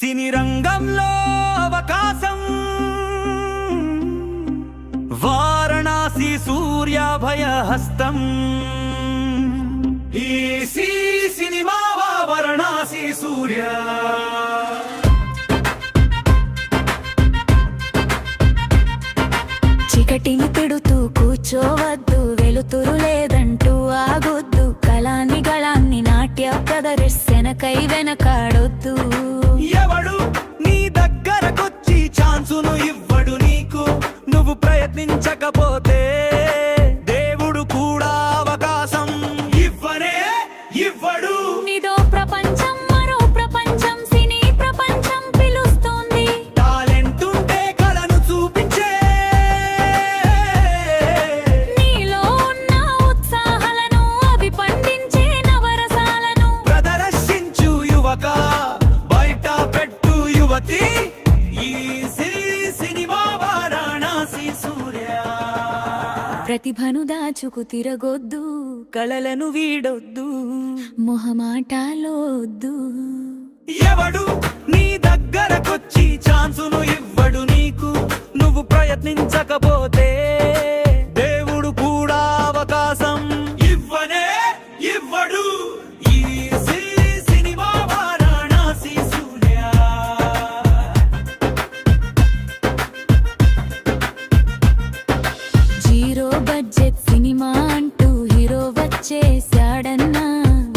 సినీ రంగంలో అవకాశం వారణాసి సూర్యాభయ హస్తం ఈ సినిమా వారణాసి సూర్య చీకటిని తిడుతూ కూర్చోవద్దు, వెలుతురు లేదంటూ ఆగొద్దు, కళాన్ని గళాన్ని నాట్య ప్రదర్శనకై వెనకాడొద్దు. ఎవడు నీ దగ్గరకొచ్చి ఛాన్సును ఇవ్వడు నీకు, నువ్వు ప్రయత్నించకపోతే దేవుడు కూడా అవకాశం ఇవ్వనే ఇవ్వడు. నీదో ప్రపంచం, మరో ప్రపంచం, సినీ ప్రపంచం పిలుస్తుంది. టాలెంట్ ఉంటే కళను చూపించే, నీలో ఉన్న ఉత్సాహాలను అవి పండించే నవరసాలను ప్రదర్శించు యువక, బయట పెట్టు యువతి. ఈ సినిమా వారణాసి సూర్య. ప్రతిభను దాచుకు తిరగొద్దు, కళలను వీడొద్దు, మొహమాటాలొద్దు. ఎవడు నీ దగ్గరకొచ్చి ఛాన్సును ఇవ్వడు నీకు, నువ్వు ప్రయత్నించకపోతే దేవుడు కూడా అవకాశం ఇవ్వనే ఇవ్వడు. ఈ సినిమా వారణాసి సూర్య. జీరో బడ్జెట్ సినిమా అంటూ హీరో వచ్చేశాడన్నా,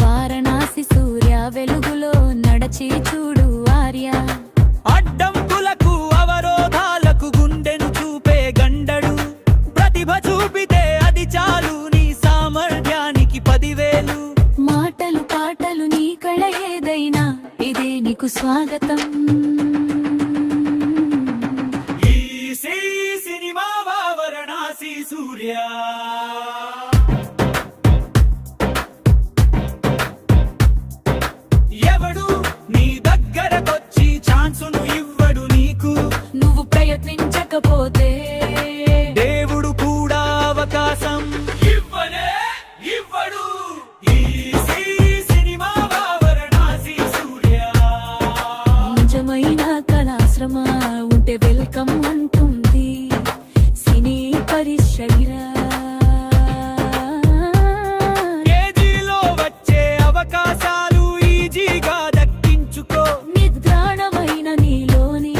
వారణాసి సూర్య వెలుగులో నడచి చూడు ఆర్య. అడ్డంకులకు అవరోధాలకు గుండెను చూపే గండడు, ప్రతిభ చూపితే అది చాలు నీ సామర్థ్యానికి 10,000. మాటలు పాటలు నీ కళ ఏదైనా ఇదే నీకు స్వాగతం. ఈ సినిమా వారణాసి సూర్య. ఎవడు నీ దగ్గరకొచ్చి ఛాన్సును ఇవ్వడు నీకు, నువ్వు ప్రయత్నించకపోతే దేవుడు కూడా అవకాశం ఇవ్వనే ఇవ్వడు. ఈ సినిమా వారణాసి సూర్య. నిజమైన కళాశ్రమ ఉంటే వెల్కమ్ అంటుంది సినీ పరిశ్రమ. కేజీలో వచ్చే అవకాశాలు ఈజీగా దక్కించుకో, నిద్రాణమైన నీలోని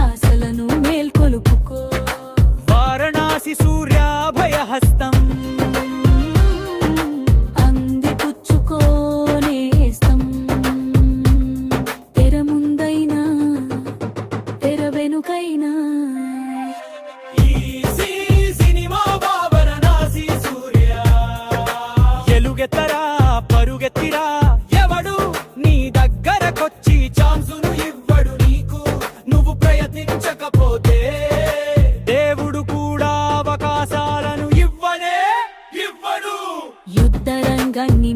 ఆశలను మేల్కొలుపుకో. వారణాసి సూర్య భయహస్తం అందిపుచ్చుకోనేస్తం. తెర ముందైనా తెర వెనుకైనా ఈ సినిమా వారణాసి సూర్య. ఎలుగెత్తరా పరుగెత్తిరా, ఎవడు నీ దగ్గరకొచ్చి ఛాన్సును ఇవ్వడు నీకు, నువ్వు ప్రయత్నించకపోతే దేవుడు కూడా అవకాశాలను ఇవ్వనే ఇవ్వడు. యుద్ధ రంగాన్ని